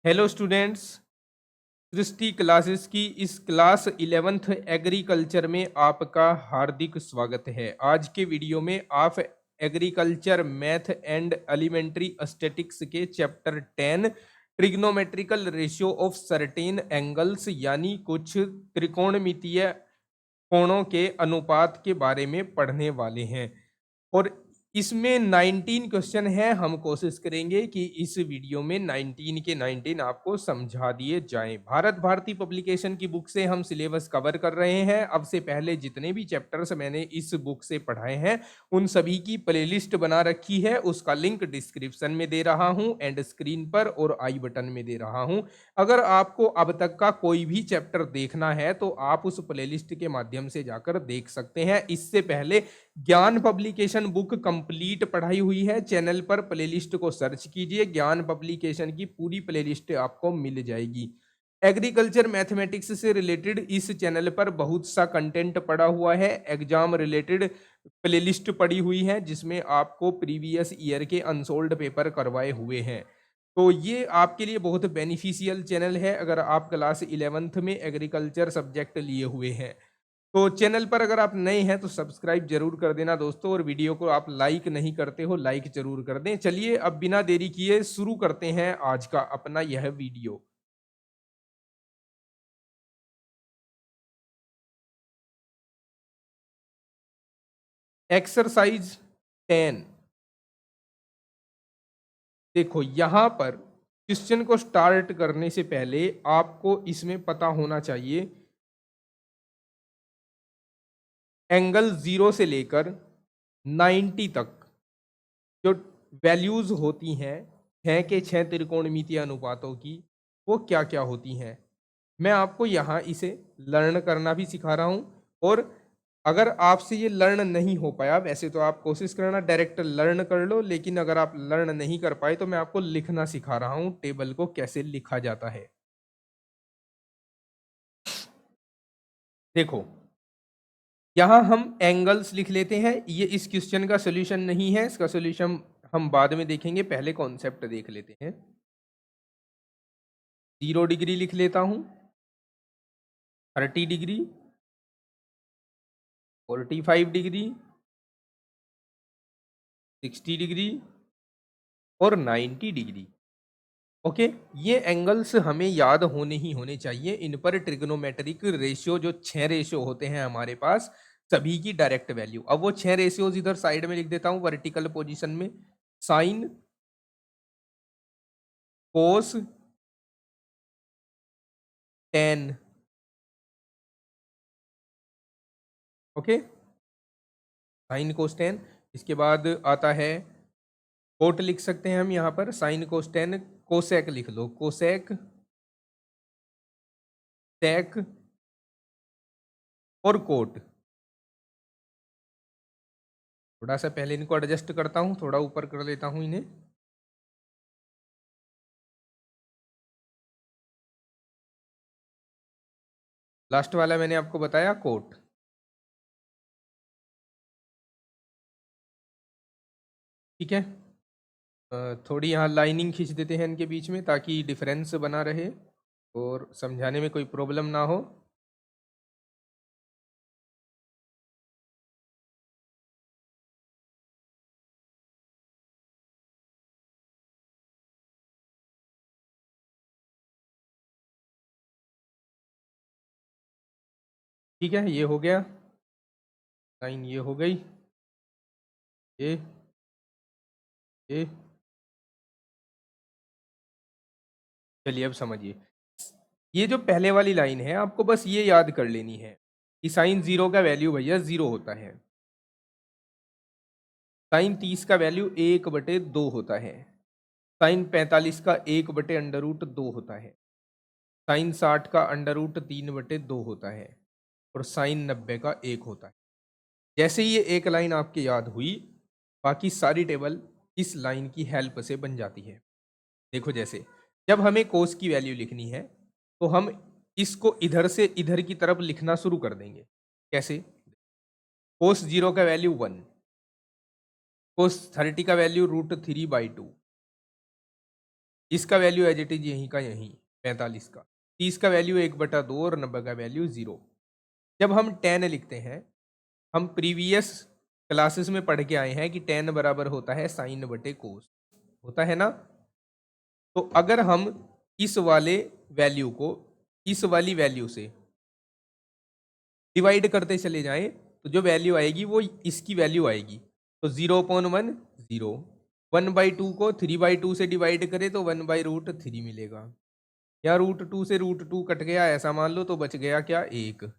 Hello students. सृष्टि classes की इस class 11th agriculture में आपका हार्दिक स्वागत है। आज के वीडियो में आप agriculture math and elementary statics के chapter 10 trigonometrical ratio of certain angles यानी कुछ त्रिकोणमितीय कोणों के अनुपात के बारे में पढ़ने वाले हैं। और इसमें 19 क्वेश्चन है। हम कोशिश करेंगे कि इस वीडियो में 19 के 19 आपको समझा दिए जाएं। भारत भारती पब्लिकेशन की बुक से हम सिलेबस कवर कर रहे हैं। अब से पहले जितने भी चैप्टर्स मैंने इस बुक से पढ़ाए हैं उन सभी की प्लेलिस्ट बना रखी है। उसका लिंक डिस्क्रिप्शन में दे रहा हूं, एंड स्क्रीन पर और आई बटन में दे रहा हूं। अगर आपको अब तक का कोई भी चैप्टर देखना है तो आप उस प्लेलिस्ट के माध्यम से जाकर देख सकते हैं। इससे पहले ज्ञान पब्लिकेशन बुक कंप्लीट पढ़ाई हुई है। चैनल पर प्लेलिस्ट को सर्च कीजिए, ज्ञान पब्लिकेशन की पूरी प्लेलिस्ट आपको मिल जाएगी। एग्रीकल्चर मैथमेटिक्स से रिलेटेड इस चैनल पर बहुत सा कंटेंट पड़ा हुआ है। एग्जाम रिलेटेड प्लेलिस्ट पड़ी हुई है जिसमें आपको प्रीवियस ईयर के अनसोल्ड पेपर करवाए हुए हैं। तो ये आपके लिए बहुत बेनिफिशियल चैनल है अगर आप क्लास 11th में एग्रीकल्चर सब्जेक्ट लिए हुए हैं। तो चैनल पर अगर आप नए हैं तो सब्सक्राइब जरूर कर देना दोस्तों, और वीडियो को आप लाइक नहीं करते हो लाइक जरूर कर दें। चलिए अब बिना देरी किए शुरू करते हैं आज का अपना यह वीडियो। एक्सरसाइज 10। देखो यहां पर क्वेश्चन को स्टार्ट करने से पहले आपको इसमें पता होना चाहिए एंगल 0 से लेकर 90 तक जो वैल्यूज होती हैं 6 के 6 त्रिकोणमितीय अनुपातों की, वो क्या क्या होती हैं। मैं आपको यहाँ इसे लर्न करना भी सिखा रहा हूँ। और अगर आपसे ये लर्न नहीं हो पाया, वैसे तो आप कोशिश करना डायरेक्ट लर्न कर लो, लेकिन अगर आप लर्न नहीं कर पाए तो मैं आपको लिखना सिखा रहा हूँ, टेबल को कैसे लिखा जाता है। देखो यहाँ हम एंगल्स लिख लेते हैं। ये इस क्वेश्चन का सोल्यूशन नहीं है, इसका सोल्यूशन हम बाद में देखेंगे, पहले कॉन्सेप्ट देख लेते हैं। 0 डिग्री लिख लेता हूँ, 30 डिग्री, 45 डिग्री, 60 डिग्री और 90 डिग्री। ओके, ये एंगल्स हमें याद होने ही होने चाहिए। इन पर ट्रिग्नोमेट्रिक रेशियो जो 6 रेशियो होते हैं हमारे पास, सभी की डायरेक्ट वैल्यू। अब वो 6 रेशियोज इधर साइड में लिख देता हूं वर्टिकल पोजीशन में। Sine, cos, tan. Okay, sine cos tan. इसके बाद आता है कोट, लिख सकते हैं हम यहाँ पर साइन कोस टेन। कोसेक लिख लो, कोसेक, सेक और कोट। थोड़ा सा पहले इनको एडजस्ट करता हूँ, थोड़ा ऊपर कर लेता हूँ इन्हें। लास्ट वाला मैंने आपको बताया कोट। ठीक है, थोड़ी यहाँ लाइनिंग खींच देते हैं इनके बीच में ताकि डिफरेंस बना रहे और समझाने में कोई प्रॉब्लम ना हो। ठीक है, ये हो गया, लाइन ये हो गई, ये ये। चलिए अब समझिए, ये जो पहले वाली लाइन है आपको बस ये याद कर लेनी है कि साइन 0 का वैल्यू भैया 0 होता है। साइन 30 का वैल्यू 1/2 होता है। साइन 45 का 1/√2 होता है। साइन 60 का √3/2 होता है। और साइन 90 का 1 होता है। जैसे ही ये एक लाइन आपके याद हुई, बाकी सारी टेबल इस लाइन की हेल्प से बन जाती है। देखो जैसे जब हमें कोस की वैल्यू लिखनी है तो हम इसको इधर से इधर की तरफ लिखना शुरू कर देंगे। कैसे? कोस 0 का वैल्यू 1, कोस 30 का वैल्यू √3/2, इसका वैल्यू एज इट इज यहीं का यहीं 45 का, 30 का वैल्यू 1/2 और 90 का वैल्यू 0। जब हम 10 लिखते हैं, हम प्रीवियस क्लासेस में पढ़ के आए हैं कि 10 बराबर होता है साइन बटे कोस, होता है ना। तो अगर हम इस वाले वैल्यू को इस वाली वैल्यू से डिवाइड करते चले जाएं तो जो वैल्यू आएगी वो इसकी वैल्यू आएगी। तो 0.1 0, 1/2 को 3/2 से डिवाइड करें तो 1/√3 मिलेगा। या √2 से √2 कट गया ऐसा मान लो, तो बच गया क्या 1।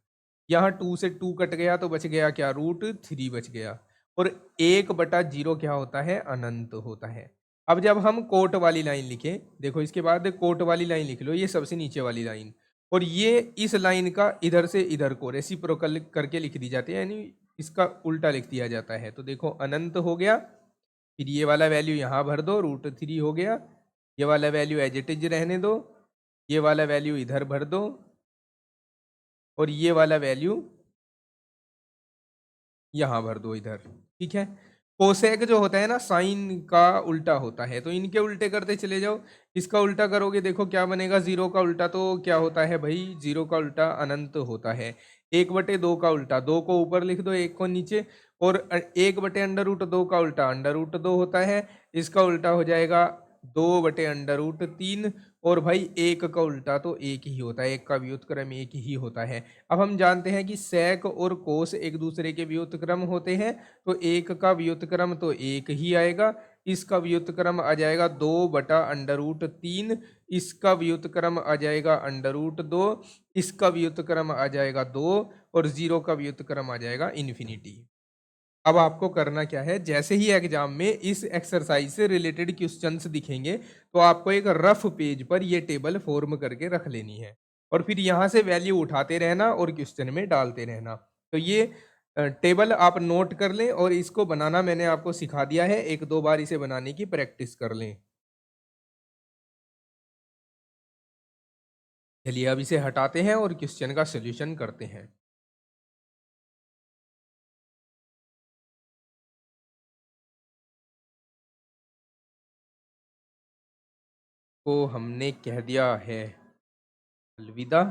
यहाँ 2 से 2 कट गया तो बच गया क्या √3 बच गया। और 1/0 क्या होता है, अनंत होता है। अब जब हम कोट वाली लाइन लिखें, देखो इसके बाद कोट वाली लाइन लिख लो, ये सबसे नीचे वाली लाइन, और ये इस लाइन का इधर से इधर को रेसिप्रोकल करके लिख दी जाती है, यानी इसका उल्टा लिख दिया जाता है। तो देखो अनंत हो गया, फिर ये वाला वैल्यू यहाँ भर दो, √3 हो गया, ये वाला वैल्यू एज इट इज रहने दो, ये वाला वैल्यू इधर भर दो, और ये वाला वैल्यू यहां भर दो इधर। ठीक है। कोसेक जो होता है ना, साइन का उल्टा होता है, तो इनके उल्टे करते चले जाओ। इसका उल्टा करोगे, देखो क्या बनेगा, 0 का उल्टा तो क्या होता है भाई, 0 का उल्टा अनंत होता है। 1/2 का उल्टा, 2 को ऊपर लिख दो, 1 को नीचे, और 1/√2 का उल्टा √2 होता है। इसका उल्टा हो जाएगा 2/√3, और भाई 1 का उल्टा तो 1 ही होता है, 1 का व्युत्क्रम 1 ही होता है। अब हम जानते हैं कि सेक और कोस एक दूसरे के व्युत्क्रम होते हैं, तो 1 का व्युत्क्रम तो 1 ही आएगा, इसका व्युत्क्रम आ जाएगा 2/√3, इसका व्युत्क्रम आ जाएगा √2, इसका व्युत्क्रम आ जाएगा 2, और 0 का व्युत्क्रम आ जाएगा इन्फिनिटी। अब आपको करना क्या है, जैसे ही एग्जाम में इस एक्सरसाइज से रिलेटेड क्वेश्चंस दिखेंगे तो आपको एक रफ पेज पर ये टेबल फॉर्म करके रख लेनी है, और फिर यहाँ से वैल्यू उठाते रहना और क्वेश्चन में डालते रहना। तो ये टेबल आप नोट कर लें, और इसको बनाना मैंने आपको सिखा दिया है, 1-2 बार इसे बनाने की प्रैक्टिस कर लें। चलिए अब इसे हटाते हैं और क्वेश्चन का सोल्यूशन करते हैं। तो हमने कह दिया है अलविदा,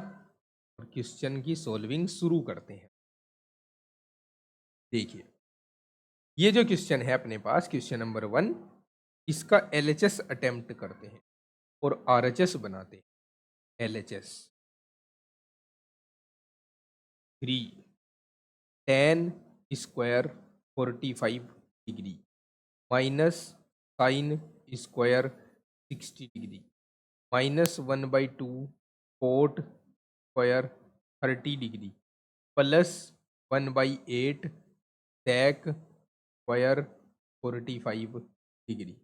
और क्वेश्चन की सॉल्विंग शुरू करते हैं। देखिए ये जो क्वेश्चन है अपने पास, क्वेश्चन नंबर 1, इसका एलएचएस अटेम्प्ट करते हैं और आरएचएस बनाते हैं। LHS 3 tan square 45 degree minus sine square 60 degree minus 1/2 coat square 30 degree plus 1/8 sec square 45 degree.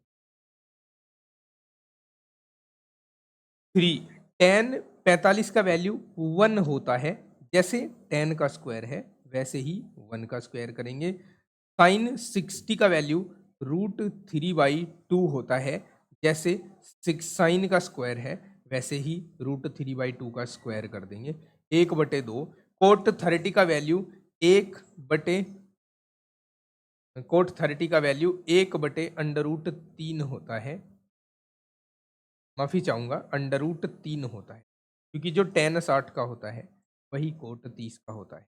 3 tan 45 का वैल्यू 1 होता है, जैसे tan का स्क्वायर है वैसे ही 1 का स्क्वायर करेंगे। साइन 60 का वैल्यू √3/2 होता है, जैसे 6 साइन का स्क्वायर है वैसे ही √3/2 का स्क्वायर कर देंगे। 1/2 कोट 30 का वैल्यू 1/√3 होता है, माफ़ी चाहूँगा, √3 होता है, क्योंकि जो tan 60 का होता है वही कोट 30 का होता है।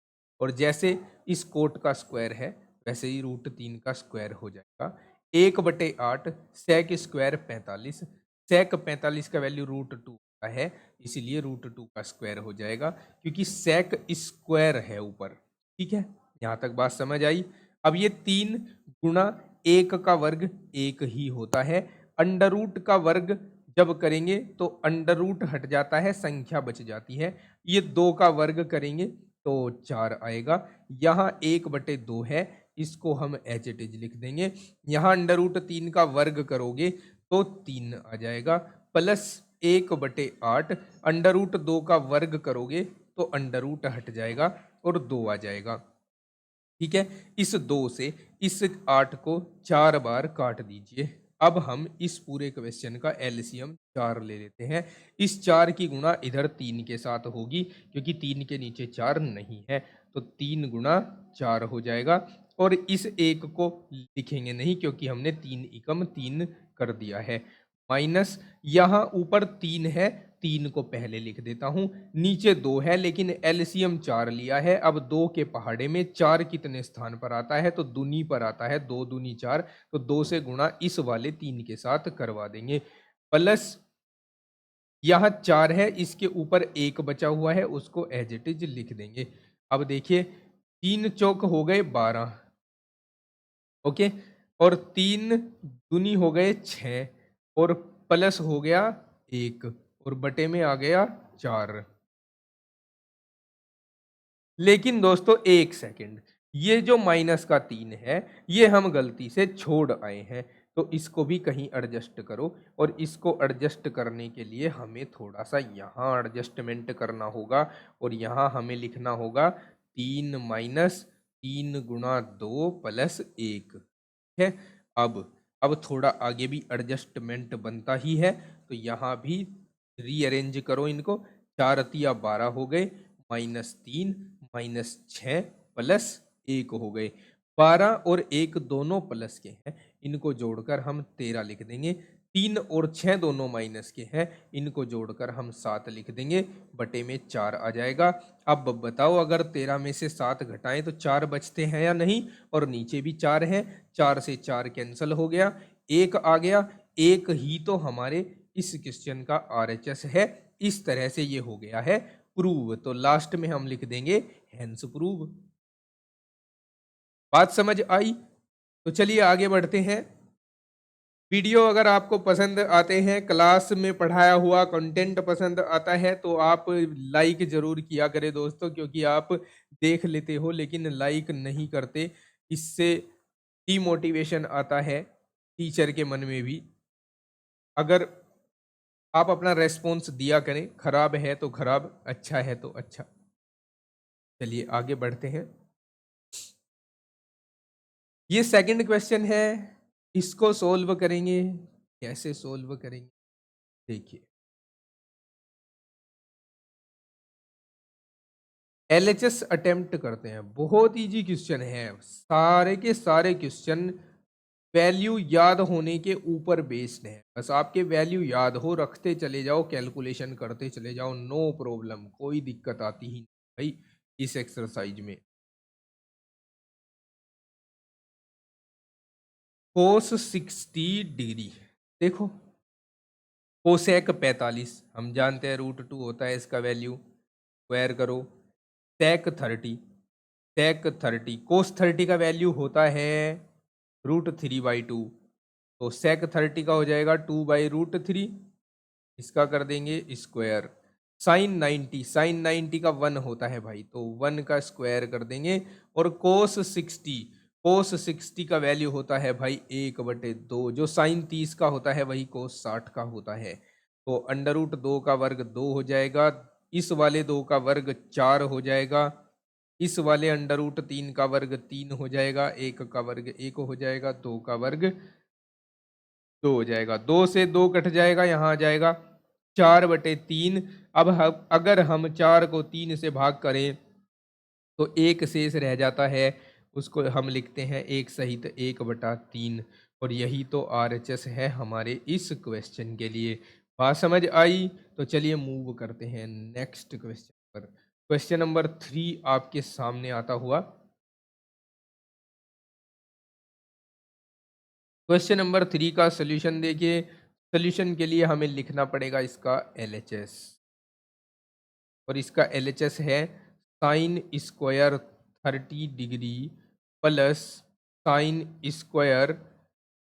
और जैसे इस कोट का स्क्वायर है वैसे ही √3 का स्क्वायर हो जाएगा। 1/8 sec स्क्वायर 45, sec 45 का वैल्यू √2 होता है, इसीलिए √2 का स्क्वायर हो जाएगा, क्योंकि sec स्क्वायर है ऊपर। ठीक है, यहाँ तक बात समझ आई। अब ये 3 गुणा 1 का वर्ग 1 ही होता है। अंडर रूट का वर्ग जब करेंगे तो अंडर रूट हट जाता है, संख्या बच जाती है। ये 2 का वर्ग करेंगे तो 4 आएगा। यहाँ 1/2 है, इसको हम एच इट इज लिख देंगे। यहाँ अंडर रूट 3 का वर्ग करोगे तो 3 आ जाएगा, प्लस 1/8 अंडर रूट 2 का वर्ग करोगे तो अंडर रूट हट जाएगा और 2 आ जाएगा। ठीक है, इस 2 से इस 8 को 4 बार काट दीजिए। अब हम इस पूरे क्वेश्चन का एलसीएम 4 ले लेते हैं। इस 4 की गुणा इधर 3 के साथ होगी, क्योंकि 3 के नीचे 4 नहीं है, तो 3 गुणा 4 हो जाएगा। और इस 1 को लिखेंगे नहीं, क्योंकि हमने 3 एकम 3 कर दिया है। माइनस यहाँ ऊपर 3 है, 3 को पहले लिख देता हूं, नीचे 2 है लेकिन एलसीएम 4 लिया है। अब 2 के पहाड़े में 4 कितने स्थान पर आता है, तो दूनी पर आता है, 2 दूनी 4, तो 2 से गुणा इस वाले 3 के साथ करवा देंगे, प्लस यहाँ 4 है, इसके ऊपर 1 बचा हुआ है, उसको एज इट इज लिख देंगे। अब देखिए 3 चौक हो गए 12, ओके, और 3 दूनी हो गए 6, और प्लस हो गया 1, और बटे में आ गया 4। लेकिन दोस्तों एक सेकंड, ये जो माइनस का 3 है ये हम गलती से छोड़ आए हैं, तो इसको भी कहीं एडजस्ट करो, और इसको एडजस्ट करने के लिए हमें थोड़ा सा यहाँ एडजस्टमेंट करना होगा, और यहाँ हमें लिखना होगा 3 माइनस 3 गुणा 2 प्लस 1 है। अब थोड़ा आगे भी एडजस्टमेंट बनता ही है, तो यहाँ भी रीअरेंज करो इनको, 4 तिया 12 हो गए, -3 -6 प्लस 1 हो गए, 12 और 1 दोनों प्लस के हैं, इनको जोड़कर हम 13 लिख देंगे। 3 और 6 दोनों माइनस के हैं, इनको जोड़कर हम 7 लिख देंगे, बटे में 4 आ जाएगा। अब बताओ अगर 13 में से 7 घटाएं तो 4 बचते हैं या नहीं, और नीचे भी 4 है, 4 से 4 कैंसिल हो गया, 1 आ गया, 1 ही तो हमारे इस क्वेश्चन का आरएचएस है। इस तरह से ये हो गया है प्रूव, तो लास्ट में हम लिख देंगे हेंस प्रूव। बात समझ आई? तो चलिए आगे बढ़ते हैं। वीडियो अगर आपको पसंद आते हैं, क्लास में पढ़ाया हुआ कंटेंट पसंद आता है, तो आप लाइक जरूर किया करें दोस्तों, क्योंकि आप देख लेते हो लेकिन लाइक नहीं करते, इससे डीमोटिवेशन आता है टीचर के मन में भी। अगर आप अपना रेस्पॉन्स दिया करें, खराब है तो खराब, अच्छा है तो अच्छा। चलिए आगे बढ़ते हैं। ये सेकंड क्वेश्चन है, इसको सोल्व करेंगे, कैसे सोल्व करेंगे देखिए। एलएचएस अटेम्प्ट करते हैं, बहुत इजी क्वेश्चन है, सारे के सारे क्वेश्चन वैल्यू याद होने के ऊपर बेस्ड है। बस आपके वैल्यू याद हो, रखते चले जाओ, कैलकुलेशन करते चले जाओ, नो प्रॉब्लम, कोई दिक्कत आती ही नहीं भाई इस एक्सरसाइज में। कोस 60 डिग्री, देखो कोसेक 45, हम जानते हैं √2 होता है इसका वैल्यू, स्क्वायर करो, सेक 30, सेक 30, कोस 30 का वैल्यू होता है √3/2, तो सेक 30 का हो जाएगा 2/√3, इसका कर देंगे स्क्वायर। साइन 90, साइन 90 का 1 होता है भाई, तो 1 का स्क्वायर कर देंगे, और कोस 60, कोस 60 का वैल्यू होता है भाई 1/2, जो साइन 30 का होता है वही कोस 60 का होता है, तो √2 का वर्ग 2 हो जाएगा, इस वाले 2 का वर्ग 4 हो जाएगा, इस वाले √3 का वर्ग 3 हो जाएगा, 1 का वर्ग 1 हो जाएगा, 2 का वर्ग 2 हो जाएगा, 2 से 2 कट जाएगा, यहाँ आ जाएगा 4/3। अब अगर हम 4 को 3 से भाग करें तो 1 शेष रह जाता है, उसको हम लिखते हैं 1 सहित 1/3, और यही तो आरएचएस है हमारे इस क्वेश्चन के लिए। बात समझ आई? तो चलिए मूव करते हैं नेक्स्ट क्वेश्चन पर। क्वेश्चन नंबर 3 आपके सामने आता हुआ। क्वेश्चन नंबर 3 का सोल्यूशन देखिए। सोल्यूशन के लिए हमें लिखना पड़ेगा इसका एलएचएस, और इसका एलएचएस है sine square 30 degree plus sign square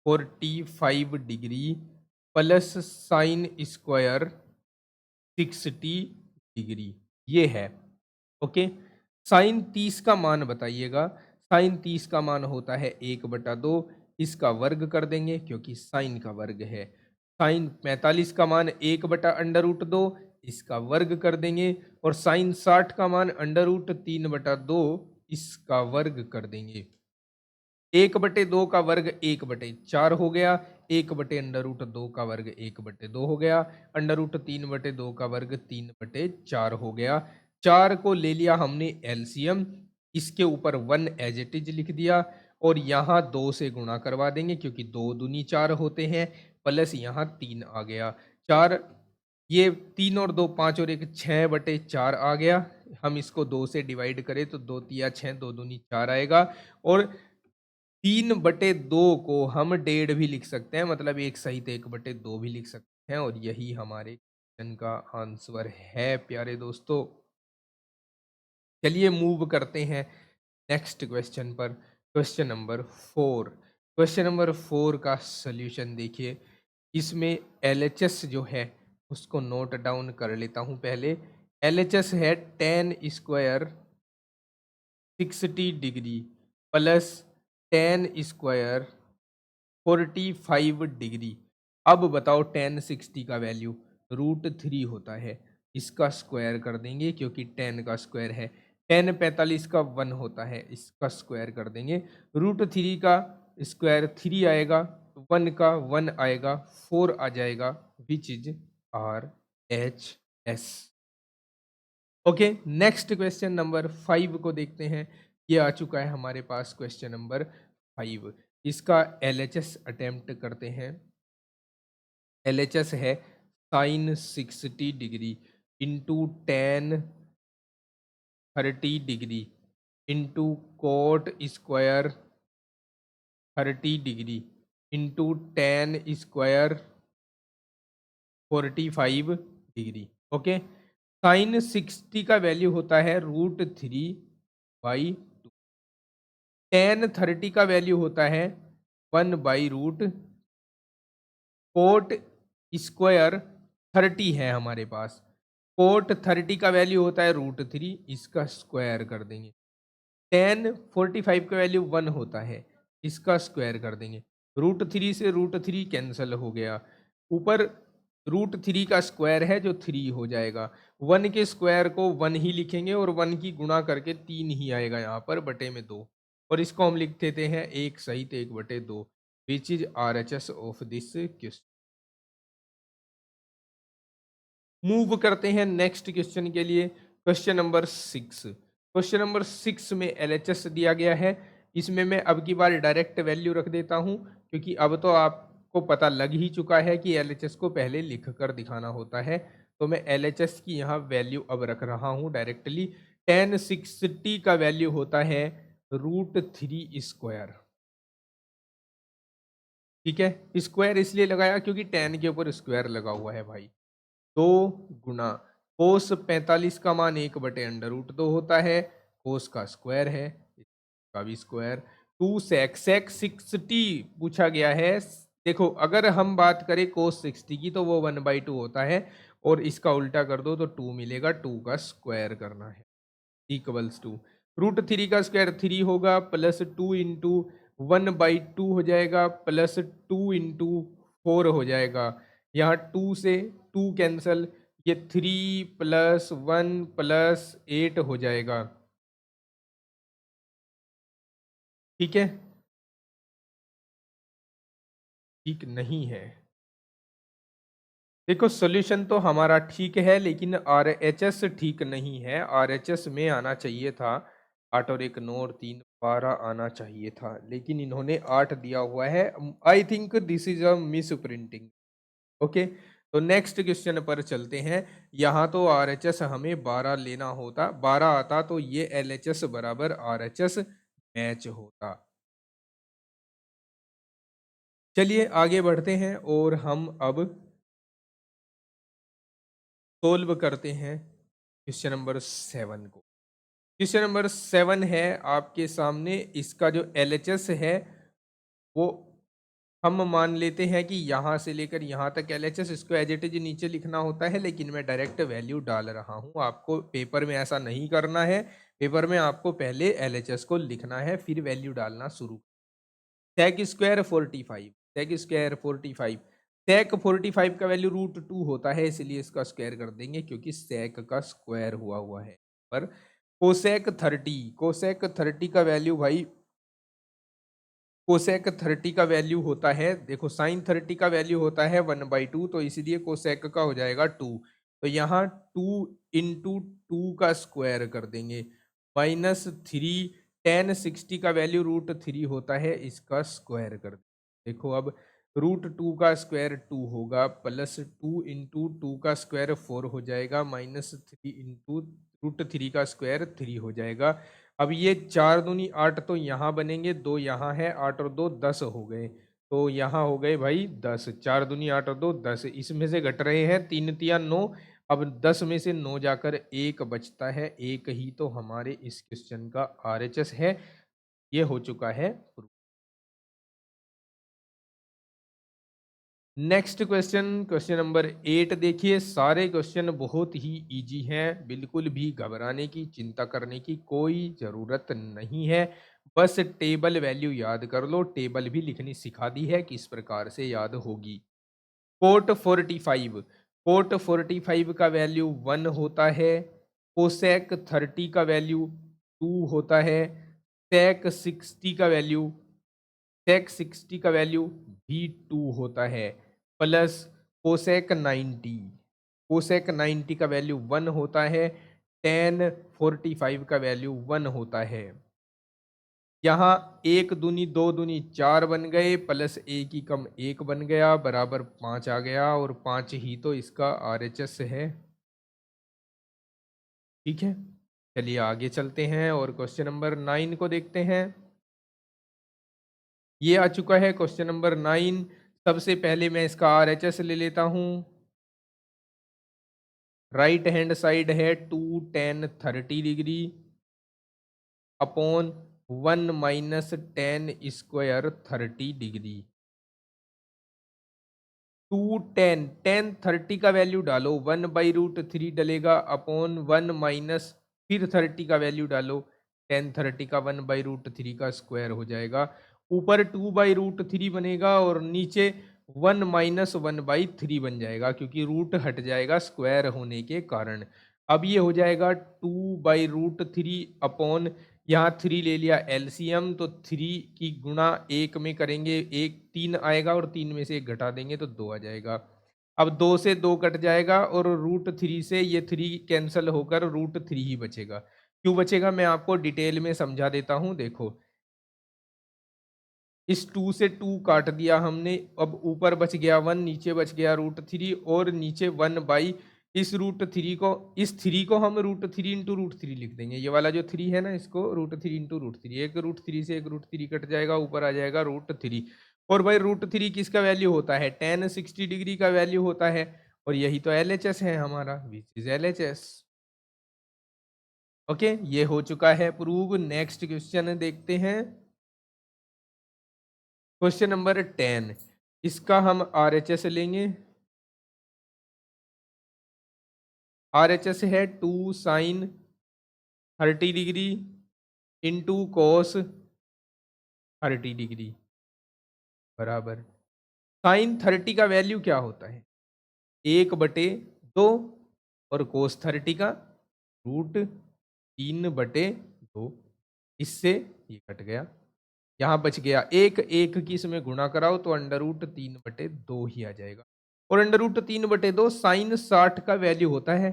45 degree plus sine square 60 degree, ये है। ओके, साइन 30 का मान बताइएगा। साइन 30 का मान होता है 1/2, इसका वर्ग कर देंगे क्योंकि साइन का वर्ग है। साइन 45 का मान 1/√2, इसका वर्ग कर देंगे, और साइन 60 का मान √3/2, इसका वर्ग कर देंगे। 1/2 का वर्ग 1/4 हो गया, 1/√2 का वर्ग 1/2 हो गया, √3/2 का वर्ग 3/4 हो गया। 4 को ले लिया हमने एलसीएम, इसके ऊपर 1 एज इट इज लिख दिया, और यहाँ 2 से गुणा करवा देंगे क्योंकि 2 दूनी 4 होते हैं, प्लस यहाँ 3 आ गया, 4, ये 3 और 2 5 और 1 6/4 आ गया। हम इसको 2 से डिवाइड करें तो 2 तिया 6, 2 दूनी 4 आएगा, और 3/2 को हम 1.5 भी लिख सकते हैं, मतलब 1 सहित 1/2 भी लिख सकते हैं, और यही हमारे क्वेश्चन का आंसर है प्यारे दोस्तों। चलिए मूव करते हैं नेक्स्ट क्वेश्चन पर। Question number 4। क्वेश्चन नंबर 4 का सॉल्यूशन देखिए। इसमें एलएचएस जो है उसको नोट डाउन कर लेता हूं पहले। एलएचएस है tan square 60 degree plus tan square 45 degree. अब बताओ tan 60 का वैल्यू √3 होता है, इसका स्क्वायर कर देंगे क्योंकि tan का स्क्वायर है। tan 45 का 1 होता है, इसका स्क्वायर कर देंगे। √3 का स्क्वायर 3 आएगा, 1 का 1 आएगा, 4 आ जाएगा, which is RHS। Okay, next question number 5 को देखते हैं। ये आ चुका है हमारे पास क्वेश्चन नंबर 5। इसका LHS अटेम्प्ट करते हैं। LHS है sine 60 degree into tan 30 degree into cot square 30 degree into tan square 45 degree. Okay, sine 60 का वैल्यू होता है √3/2। tan 30 का वैल्यू होता है 1/√। कोट स्क्वायर 30 है हमारे पास, कोट 30 का वैल्यू होता है √3, इसका स्क्वायर कर देंगे। tan 45 का वैल्यू 1 होता है, इसका स्क्वायर कर देंगे। √3 से √3 कैंसिल हो गया, ऊपर √3 का स्क्वायर है जो 3 हो जाएगा। 1 के स्क्वायर को 1 ही लिखेंगे और 1 की गुणा करके 3 ही आएगा यहाँ पर बटे में 2, और इसको हम लिख देते हैं 1 सहित 1/2, which is RHS of this question. Move करते हैं नेक्स्ट क्वेश्चन के लिए। Question number 6। क्वेश्चन नंबर 6 में LHS दिया गया है। इसमें मैं अब की बार डायरेक्ट वैल्यू रख देता हूं, क्योंकि अब तो आपको पता लग ही चुका है कि LHS को पहले लिख कर दिखाना होता है। तो मैं LHS की यहाँ वैल्यू अब रख रहा हूँ डायरेक्टली। tan 60 का वैल्यू होता है √3 स्क्वायर। ठीक है, स्क्वायर इसलिए लगाया क्योंकि tan के ऊपर स्क्वायर लगा हुआ है भाई। 2 गुना कोस 45 का मान 1/√2 होता है, कोस का स्क्वायर है, इसका भी स्क्वायर। 2 सेक 60 पूछा गया है। देखो, अगर हम बात करें कोस 60 की तो वो 1/2 होता है, और इसका उल्टा कर दो तो 2 मिलेगा, 2 का स्क्वायर करना है, इक्वल्स टू √3 का स्क्वायर 3 होगा, प्लस 2 इंटू 1/2 हो जाएगा, प्लस 2 इंटू 4 हो जाएगा। यहाँ 2 से 2 कैंसल, ये 3 प्लस 1 प्लस 8 हो जाएगा। ठीक है, ठीक नहीं है। देखो, सॉल्यूशन तो हमारा ठीक है, लेकिन RHS ठीक नहीं है। RHS में आना चाहिए था 8 और 1 9 और 3 12 आना चाहिए था, लेकिन इन्होंने 8 दिया हुआ है। I think this is a miss printing. Okay, तो नेक्स्ट क्वेश्चन पर चलते हैं। यहाँ तो RHS हमें 12 लेना होता, 12 आता तो ये LHS बराबर RHS मैच होता। चलिए आगे बढ़ते हैं और हम अब सोल्व करते हैं क्वेश्चन नंबर 7 को। क्वेश्चन नंबर 7 है आपके सामने। इसका जो LHS है वो हम मान लेते हैं कि यहाँ से लेकर यहाँ तक LHS, इसको एज इट इज नीचे लिखना होता है, लेकिन मैं डायरेक्ट वैल्यू डाल रहा हूँ। आपको पेपर में ऐसा नहीं करना है, पेपर में आपको पहले LHS को लिखना है फिर वैल्यू डालना शुरू। सेक स्क्वायर 45, सेक स्क्वायर 45, सेक 45 का वैल्यू √2 होता है, इसलिए इसका स्क्वायर कर देंगे क्योंकि सेक का स्क्वायर हुआ है। पर कोसेक 30, कोसेक 30 का वैल्यू भाई, कोसेक 30 का वैल्यू होता है, देखो साइन 30 का वैल्यू होता है 1/2, तो इसीलिए कोसेक का हो जाएगा 2। तो यहाँ 2 इंटू 2 का स्क्वायर कर देंगे, -3। tan 60 का वैल्यू √3 होता है, इसका स्क्वायर कर देंगे। देखो अब रूट 2 का स्क्वायर 2 होगा, प्लस 2 × 2 का स्क्वायर 4 हो जाएगा, -3 × √3 का स्क्वायर 3 हो जाएगा। अब ये 4 दूनी 8 तो यहाँ बनेंगे, 2 यहाँ है, 8 और 2 10 हो गए, तो यहाँ हो गए भाई 10, 4 दूनी 8 और 2 10, इसमें से घट रहे हैं 3 तिया 9, अब 10 में से 9 जाकर 1 बचता है, एक ही तो हमारे इस क्वेश्चन का RHS है। ये हो चुका है proof. Next question, question number 8 देखिए। सारे क्वेश्चन बहुत ही इजी हैं, बिल्कुल भी घबराने की चिंता करने की कोई ज़रूरत नहीं है, बस टेबल वैल्यू याद कर लो। टेबल भी लिखनी सिखा दी है, किस प्रकार से याद होगी। कोट 45, कोट 45 का वैल्यू 1 होता है, कोसेक 30 का वैल्यू 2 होता है, सेक 60 का वैल्यू सेक 60 का वैल्यू भी 2 होता है, प्लस कोसेक 90, कोसेक 90 का वैल्यू 1 होता है, टेन 45 का वैल्यू 1 होता है। यहाँ 1 दूनी 2 दूनी 4 बन गए, प्लस 1 ही कम 1 बन गया, बराबर 5 आ गया, और 5 ही तो इसका RHS है। ठीक है, चलिए आगे चलते हैं और क्वेश्चन नंबर 9 को देखते हैं। ये आ चुका है क्वेश्चन नंबर 9। सबसे पहले मैं इसका RHS ले लेता हूं। राइट हैंड साइड है 2 tan 30 degree upon 1 - tan square 30 degree. 2 tan 30 का वैल्यू डालो, 1/√3 डलेगा, अपॉन 1 माइनस फिर 30 का वैल्यू डालो, tan 30 का 1/√3 का स्क्वायर हो जाएगा, ऊपर 2/√3 बनेगा और नीचे 1 - 1/3 बन जाएगा, क्योंकि रूट हट जाएगा स्क्वायर होने के कारण। अब ये हो जाएगा 2/√3 अपॉन, यहाँ 3 ले लिया एलसीएम, तो 3 की गुणा 1 में करेंगे, 1 3 आएगा और 3 में से 1 घटा देंगे तो 2 आ जाएगा। अब 2 से 2 कट जाएगा और √3 से ये 3 कैंसिल होकर √3 ही बचेगा। क्यों बचेगा मैं आपको डिटेल में समझा देता हूँ। देखो, इस 2 से 2 काट दिया हमने, अब ऊपर बच गया 1, नीचे बच गया √3 और नीचे 1/, इस 3 को हम √3 इंटू √3 लिख देंगे। ये वाला जो 3 है ना, इसको √3 इंटू √3, एक √3 से एक √3 कट जाएगा, ऊपर आ जाएगा √3। और भाई √3 किसका वैल्यू होता है? tan 60 डिग्री का वैल्यू होता है, और यही तो LHS है हमारा, विच इज LHS। ओके, ये हो चुका है प्रूव। नेक्स्ट क्वेश्चन देखते हैं, क्वेश्चन नंबर 10। इसका हम RHS लेंगे। RHS है 2 sin 30 degree into cos 30 degree बराबर साइन 30 का वैल्यू क्या होता है? 1/2 और cos 30 का √3/2। इससे ये कट गया, यहाँ बच गया एक, एक की इसमें गुणा कराओ तो √3/2 ही आ जाएगा, और √3/2 साइन 60 का वैल्यू होता है,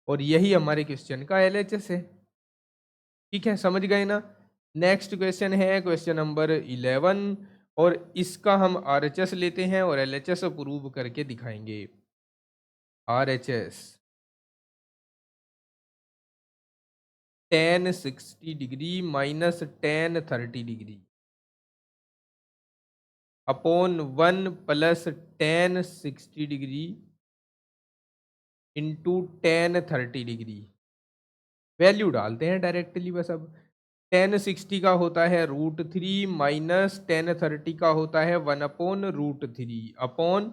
और यही हमारे क्वेश्चन का LHS है। ठीक है, समझ गए ना। नेक्स्ट क्वेश्चन है क्वेश्चन नंबर 11, और इसका हम RHS लेते हैं और LHS प्रूव करके दिखाएंगे। RHS tan 60 degree minus tan 30 degree upon 1 plus tan 60 degree into tan 30 degree. Value डालते हैं डायरेक्टली बस। अब tan 60 का होता है √3 माइनस tan 30 का होता है 1/√3 अपॉन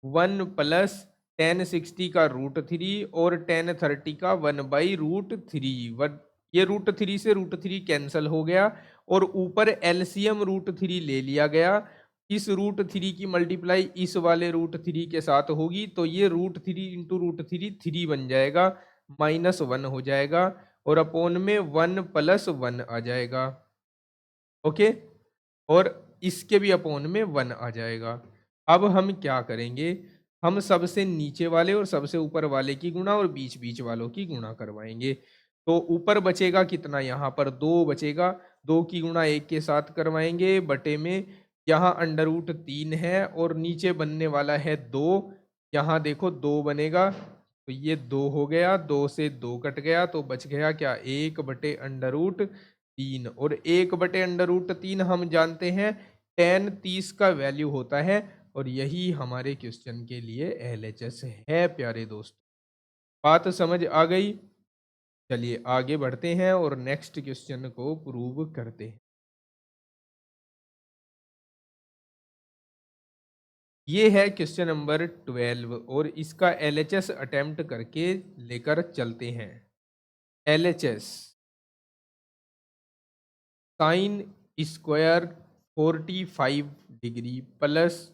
1 प्लस tan 60 का √3 और tan 30 का 1/√3। ये √3 से √3 कैंसिल हो गया, और ऊपर LCM √3 ले लिया गया। इस √3 की मल्टीप्लाई इस वाले √3 के साथ होगी, तो ये √3 इंटू √3 3 बन जाएगा, -1 हो जाएगा, और अपोन में 1 + 1 आ जाएगा। ओके, और इसके भी अपोन में 1 आ जाएगा। अब हम क्या करेंगे, हम सबसे नीचे वाले और सबसे ऊपर वाले की गुणा और बीच बीच वालों की गुणा करवाएंगे। तो ऊपर बचेगा कितना, यहाँ पर 2 बचेगा, 2 की गुणा 1 के साथ करवाएंगे, बटे में यहाँ अंडर रूट 3 है और नीचे बनने वाला है 2। यहाँ देखो 2 बनेगा, तो ये 2 हो गया, 2 से 2 कट गया, तो बच गया क्या, 1/√3। और 1/√3 हम जानते हैं tan 30 का वैल्यू होता है, और यही हमारे क्वेश्चन के लिए LHS है प्यारे दोस्त। बात समझ आ गई? चलिए आगे बढ़ते हैं और नेक्स्ट क्वेश्चन को प्रूव करते हैं। ये है क्वेश्चन नंबर 12 और इसका LHS अटेम्प्ट करके लेकर चलते हैं। LHS sine square 45 degree plus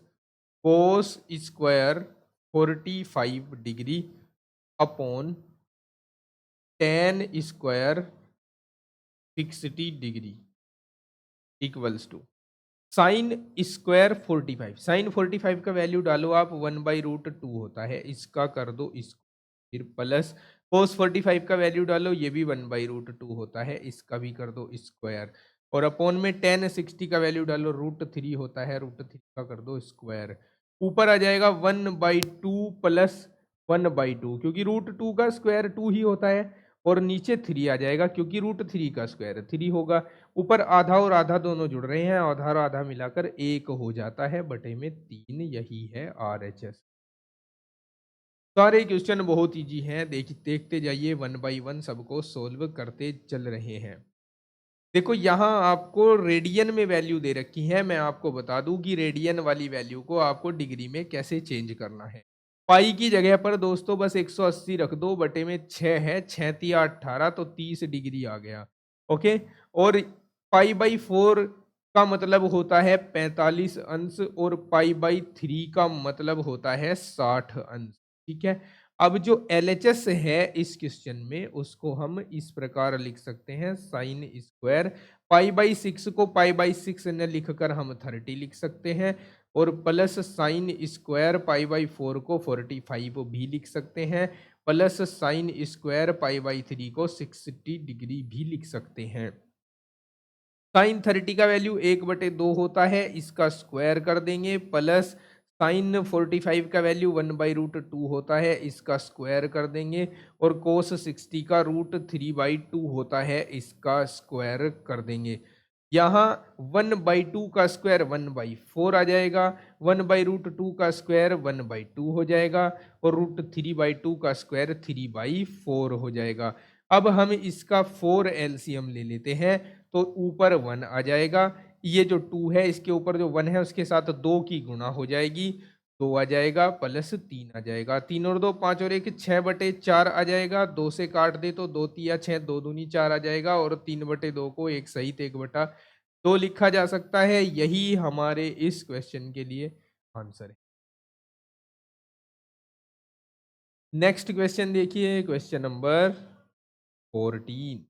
cos square 45 degree upon tan square 60 degree equals to sine square 45। Sine 45 का वैल्यू डालो आप, 1/√2 होता है, इसका कर दो इसको, फिर प्लस कोस 45 का वैल्यू डालो, ये भी 1/√2 होता है, इसका भी कर दो स्क्वायर, और अपॉन में टेन 60 का वैल्यू डालो, √3 होता है, √3 का कर दो स्क्वायर। ऊपर आ जाएगा 1/2 प्लस 1/2, क्योंकि √2 का स्क्वायर 2 ही होता है, और नीचे 3 आ जाएगा क्योंकि √3 का स्क्वायर 3 होगा। ऊपर आधा और आधा दोनों जुड़ रहे हैं, आधा और आधा मिलाकर 1 हो जाता है, बटे में 3, यही है RHS। सारे क्वेश्चन बहुत इजी हैं, देखते जाइए, 1 बाई 1 सबको सोल्व करते चल रहे हैं। देखो यहाँ आपको रेडियन में वैल्यू दे रखी है, मैं आपको बता दूं कि रेडियन वाली वैल्यू को आपको डिग्री में कैसे चेंज करना है। पाई की जगह पर दोस्तों बस 180 रख दो, बटे में 6 है, 6 तिया 18, तो 30 डिग्री आ गया। ओके, और पाई/4 का मतलब होता है 45 अंश, और पाई/3 का मतलब होता है 60 अंश। ठीक है, अब जो LHS है इस क्वेश्चन में, उसको हम इस प्रकार लिख सकते हैं, साइन स्क्वायर पाई/6 को पाई/6 न लिखकर हम 30 लिख सकते हैं, और प्लस साइन स्क्वायर पाई/4 को 45 भी लिख सकते हैं, प्लस साइन स्क्वायर पाई/3 को 60 डिग्री भी लिख सकते हैं। साइन 30 का वैल्यू 1/2 होता है, इसका स्क्वायर कर देंगे, प्लस साइन 45 का वैल्यू 1/√2 होता है, इसका स्क्वायर कर देंगे, और कोस 60 का √3/2 होता है, इसका स्क्वायर कर देंगे। यहाँ 1/2 का स्क्वायर 1/4 आ जाएगा, 1/√2 का स्क्वायर 1/2 हो जाएगा, और √3/2 का स्क्वायर 3/4 हो जाएगा। अब हम इसका 4 LCM ले लेते हैं, तो ऊपर 1 आ जाएगा, ये जो 2 है इसके ऊपर जो 1 है उसके साथ 2 की गुणा हो जाएगी, 2 आ जाएगा, प्लस 3 आ जाएगा, 3 और 2 5 और 1 6/4 आ जाएगा, 2 से काट दे तो 2 तिया 6, 2 दूनी 4 आ जाएगा, और 3/2 को एक सहित 1/2 लिखा जा सकता है। यही हमारे इस क्वेश्चन के लिए आंसर है। नेक्स्ट क्वेश्चन देखिए, क्वेश्चन नंबर 14।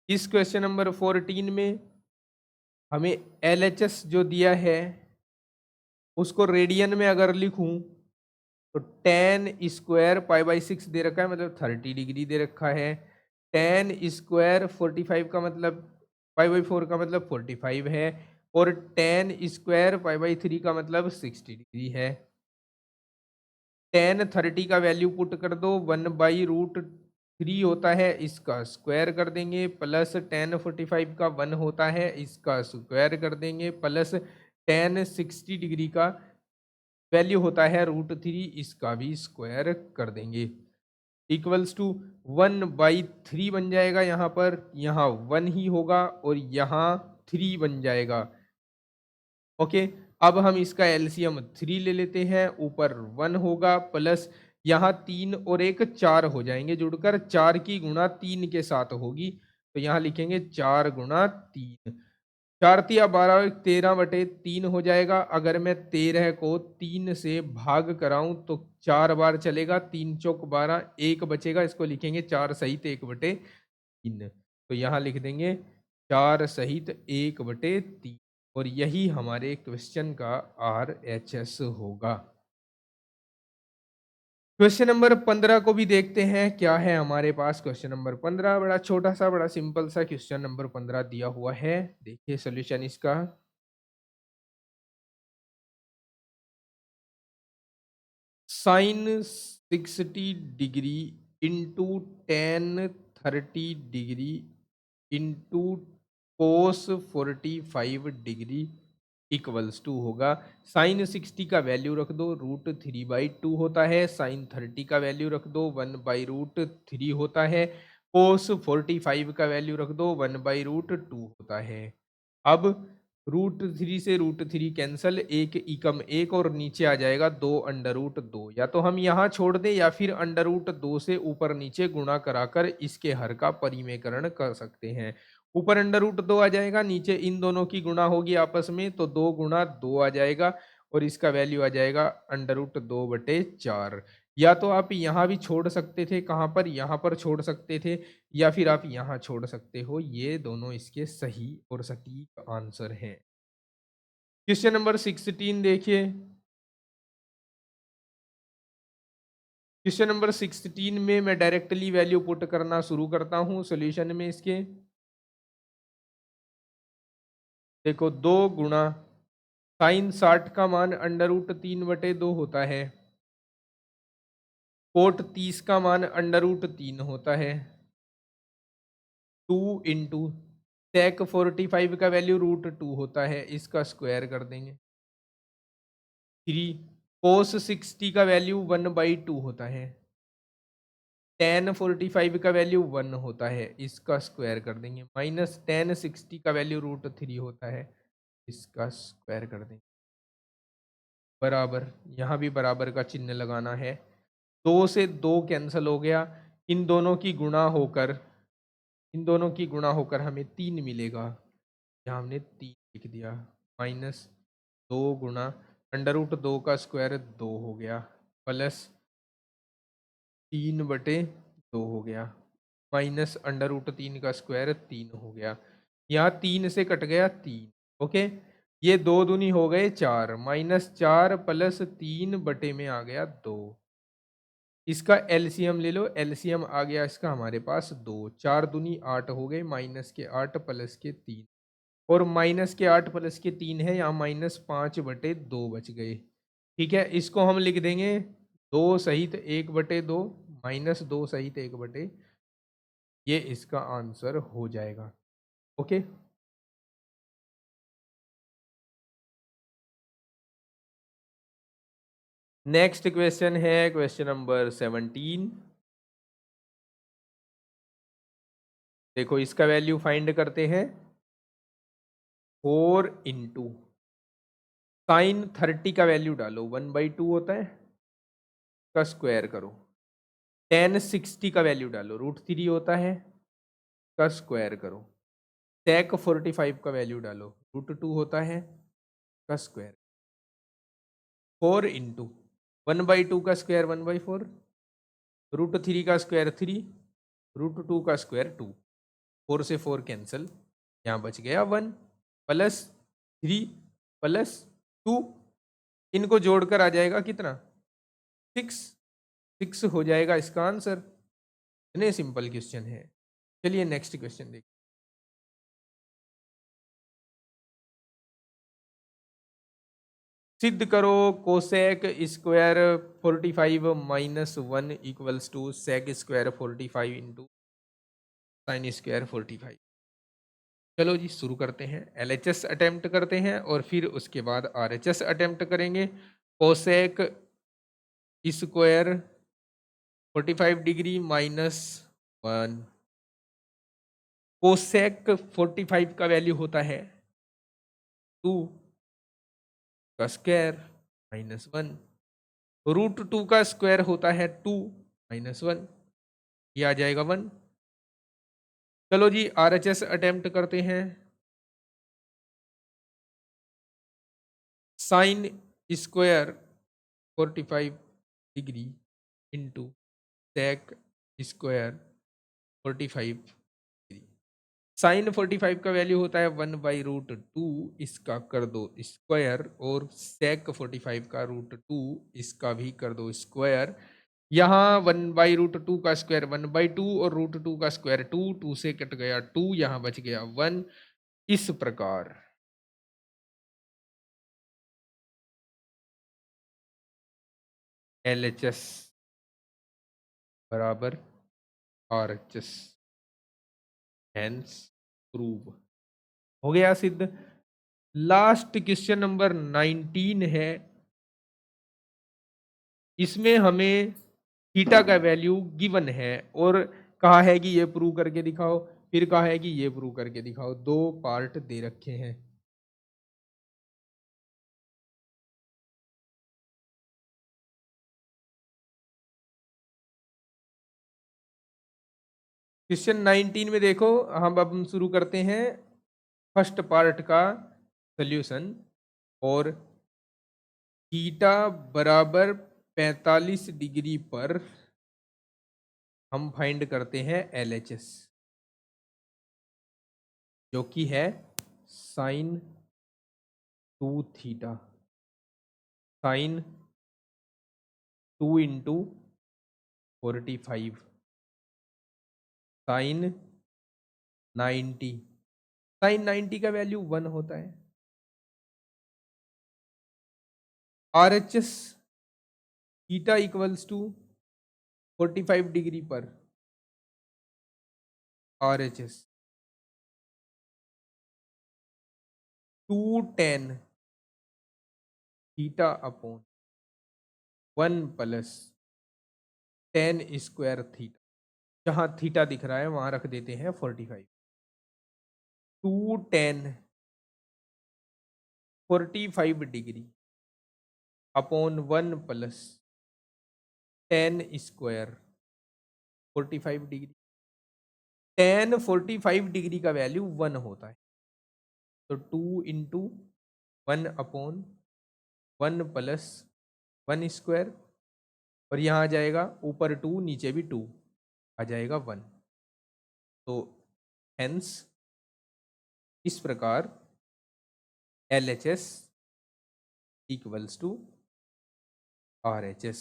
इस क्वेश्चन नंबर 14 में हमें LHS जो दिया है उसको रेडियन में अगर लिखूं, तो टेन स्क्वायर पाई/6 दे रखा है, मतलब 30 डिग्री दे रखा है, टेन स्क्वायर 45 का मतलब पाई/4 का मतलब 45 है, और टेन स्क्वायर पाई/3 का मतलब 60 डिग्री है। टेन 30 का वैल्यू पुट कर दो, 1/√3 होता है, इसका स्क्वायर कर देंगे, प्लस टेन 45 का 1 होता है, इसका स्क्वायर कर देंगे, प्लस टेन 60 डिग्री का वैल्यू होता है √3, इसका भी स्क्वायर कर देंगे, इक्वल्स टू 1/3 बन जाएगा। यहाँ पर यहाँ 1 ही होगा और यहाँ 3 बन जाएगा। ओके, अब हम इसका LCM 3 ले लेते हैं, ऊपर 1 होगा, प्लस यहाँ 3 और 1 4 हो जाएंगे जुड़कर, 4 की गुणा 3 के साथ होगी, तो यहाँ लिखेंगे 4 गुणा 3, 4 तिया 12, 13/3 हो जाएगा। अगर मैं 13 को 3 से भाग कराऊं तो 4 बार चलेगा, 3 चौक 12, 1 बचेगा, इसको लिखेंगे 4 सहित 1/3, तो यहाँ लिख देंगे 4 सहित 1/3, और यही हमारे क्वेश्चन का RHS होगा। क्वेश्चन नंबर 15 को भी देखते हैं, क्या है हमारे पास। क्वेश्चन नंबर 15 बड़ा छोटा सा, बड़ा सिंपल सा क्वेश्चन नंबर 15 दिया हुआ है, देखिए सोल्यूशन इसका। Sine 60 degree into tan 30 degree into cos 45 degree equals to होगा। साइन 60 का वैल्यू रख दो, √3/2 होता है। साइन 30 का वैल्यू रख दो, 1/√3 होता है। कोस 45 का वैल्यू रख दो, 1/√2 होता है। अब √3 से √3 कैंसल, एक एकम एक और नीचे आ जाएगा 2√2। या तो हम यहाँ छोड़ दें या फिर √2 से ऊपर नीचे गुणा कराकर इसके हर का परिमेयकरण कर सकते हैं। ऊपर √2 आ जाएगा, नीचे इन दोनों की गुणा होगी आपस में, तो 2 गुणा 2 आ जाएगा और इसका वैल्यू आ जाएगा √2/4। या तो आप यहाँ भी छोड़ सकते थे, कहाँ पर, यहाँ पर छोड़ सकते थे, या फिर आप यहाँ छोड़ सकते हो। ये दोनों इसके सही और सटीक आंसर हैं। क्वेश्चन नंबर 16 देखिए। क्वेश्चन नंबर 16 में मैं डायरेक्टली वैल्यू पुट करना शुरू करता हूँ सॉल्यूशन में इसके। देखो 2 गुणा साइन 60 का मान √3/2 होता है। कोट 30 का मान √3 होता है। 2 इंटू सेक 45 का वैल्यू √2 होता है, इसका स्क्वायर कर देंगे। 3 कोस 60 का वैल्यू 1/2 होता है। tan 45 का वैल्यू 1 होता है, इसका स्क्वायर कर देंगे। माइनस tan 60 का वैल्यू √3 होता है, इसका स्क्वायर कर देंगे। बराबर, यहाँ भी बराबर का चिन्ह लगाना है। 2 से 2 कैंसिल हो गया, इन दोनों की गुणा होकर हमें 3 मिलेगा। यहाँ हमने 3 लिख दिया। माइनस 2 गुणा √2 का स्क्वायर 2 हो गया, प्लस 3/2 हो गया, माइनस √3 का स्क्वायर 3 हो गया। यहाँ 3 से कट गया 3। ओके, ये 2 दूनी हो गए 4, -4 प्लस 3 में आ गया 2। इसका एलसीएम ले लो, एलसीएम आ गया इसका हमारे पास 2। 4 दूनी 8 हो गए, -8 प्लस के 3, और -8 प्लस के 3 है यहाँ, -5/2 बच गए। ठीक है, इसको हम लिख देंगे 2 सहित 1/2, -2 सहित 1/, ये इसका आंसर हो जाएगा। ओके, नेक्स्ट क्वेश्चन है क्वेश्चन नंबर 17। देखो इसका वैल्यू फाइंड करते हैं। 4 इंटू साइन 30 का वैल्यू डालो, 1/2 होता है, का स्क्वायर करो। tan 60 का वैल्यू डालो, √3 होता है, का स्क्वायर करो। sec 45 का वैल्यू डालो, √2 होता है, का स्क्वायर। 4 इंटू 1/2 का स्क्वायर 1/4, √3 का स्क्वायर 3, √2 का स्क्वायर 2। 4 से 4 कैंसिल, यहाँ बच गया 1 प्लस 3 प्लस 2, इनको जोड़कर आ जाएगा कितना, 6। 6 हो जाएगा इसका आंसर। इतने सिंपल क्वेश्चन है। चलिए नेक्स्ट क्वेश्चन देखिए। सिद्ध करो cosec square 45 -1 equals to sec square 45 into sine square 45। चलो जी शुरू करते हैं। एलएचएस अटेम्प्ट करते हैं और फिर उसके बाद आरएचएस अटेम्प्ट करेंगे। कोसेक स्क्वायर 45 डिग्री -1, कोसेक 45 का वैल्यू होता है 2 का स्क्वायर -1, √2 का स्क्वायर होता है 2 -1, ये आ जाएगा 1। चलो जी आरएचएस अटेम्प्ट करते हैं। Sine square 45 degree into sec square 45 degree. Sine 45 का वैल्यू होता है 1/√2, इसका कर दो स्क्वायर, और सेक 45 का √2, इसका भी कर दो स्क्वायर। यहाँ 1/√2 का स्क्वायर 1/2 और √2 का स्क्वायर 2, 2 से कट गया 2, यहाँ बच गया 1। इस प्रकार LHS बराबर RHS, हेंस प्रूव। हो गया सिद्ध। लास्ट क्वेश्चन नंबर 19 है। इसमें हमें थीटा का वैल्यू गिवन है और कहा है कि ये प्रूव करके दिखाओ, फिर कहा है कि ये प्रूव करके दिखाओ। दो पार्ट दे रखे हैं। क्वेश्चन 19 में देखो, हम शुरू करते हैं फर्स्ट पार्ट का सॉल्यूशन। और थीटा बराबर 45 डिग्री पर हम फाइंड करते हैं LHS, जो कि है sine 2 theta, sine 2 into 45, sine 90। Sine 90 का वैल्यू 1 होता है। RHS theta equals to 45 degree पर RHS 2tan theta upon 1 plus tan square theta. जहां थीटा दिख रहा है वहां रख देते हैं 45। 2tan 45 degree upon 1 plus tan square 45 degree. tan 45 degree का वैल्यू 1 होता है, तो 2 इंटू 1 अपॉन 1 प्लस 1 स्क्वायर, और यहाँ आ जाएगा ऊपर 2 नीचे भी 2 आ जाएगा 1। तो हेंस इस प्रकार LHS equals to RHS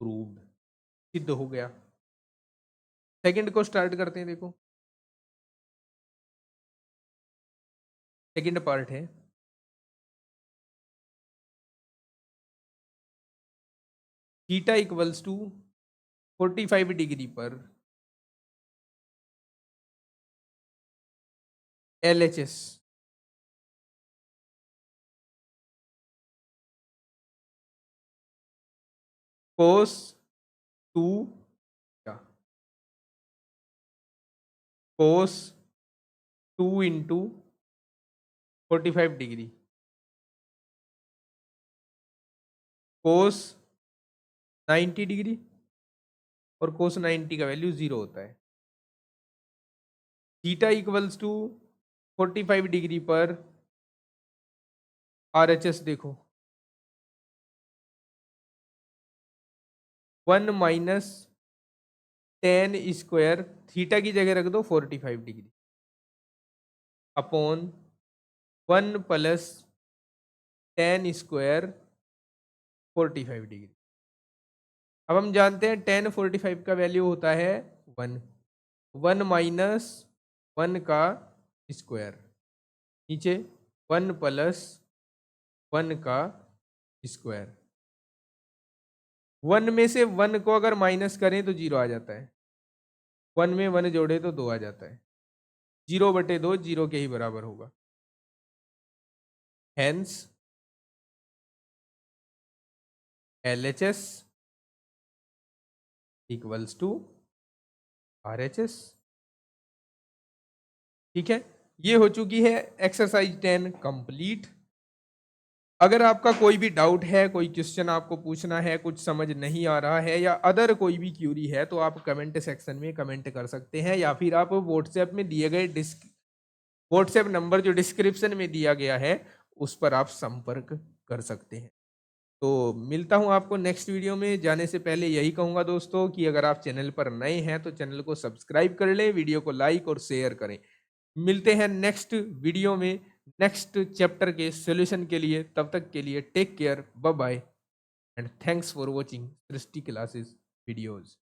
proved, सिद्ध हो गया। सेकंड को स्टार्ट करते हैं। देखो सेकंड पार्ट है, थीटा इक्वल्स टू 45 डिग्री पर LHS cos 2 cos 2 into 45 degree cos 90 degree, और कोस 90 का वैल्यू 0 होता है। थीटा इक्वल्स टू 45 डिग्री पर RHS देखो 1 माइनस tan स्क्वायर, थीटा की जगह रख दो 45 degree, upon 1 plus tan square 45 degree. अब हम जानते हैं tan 45 का वैल्यू होता है 1, 1 माइनस 1 का स्क्वायर, नीचे 1 प्लस 1 का स्क्वायर। 1 में से 1 को अगर माइनस करें तो 0 आ जाता है, 1 में 1 जोड़े तो 2 आ जाता है। 0/2 0 के ही बराबर होगा। Hence LHS equals to RHS। ठीक है, ये हो चुकी है एक्सरसाइज 10 कंप्लीट। अगर आपका कोई भी डाउट है, कोई क्वेश्चन आपको पूछना है, कुछ समझ नहीं आ रहा है, या अदर कोई भी क्यूरी है, तो आप कमेंट सेक्शन में कमेंट कर सकते हैं, या फिर आप व्हाट्सएप में दिए गए व्हाट्सएप नंबर जो डिस्क्रिप्शन में दिया गया है उस पर आप संपर्क कर सकते हैं। तो मिलता हूं आपको नेक्स्ट वीडियो में। जाने से पहले यही कहूंगा दोस्तों कि अगर आप चैनल पर नए हैं तो चैनल को सब्सक्राइब कर लें, वीडियो को लाइक और शेयर करें। मिलते हैं नेक्स्ट वीडियो में नेक्स्ट चैप्टर के सॉल्यूशन के लिए। तब तक के लिए take care, bye bye, and thanks for watching Srishti classes videos.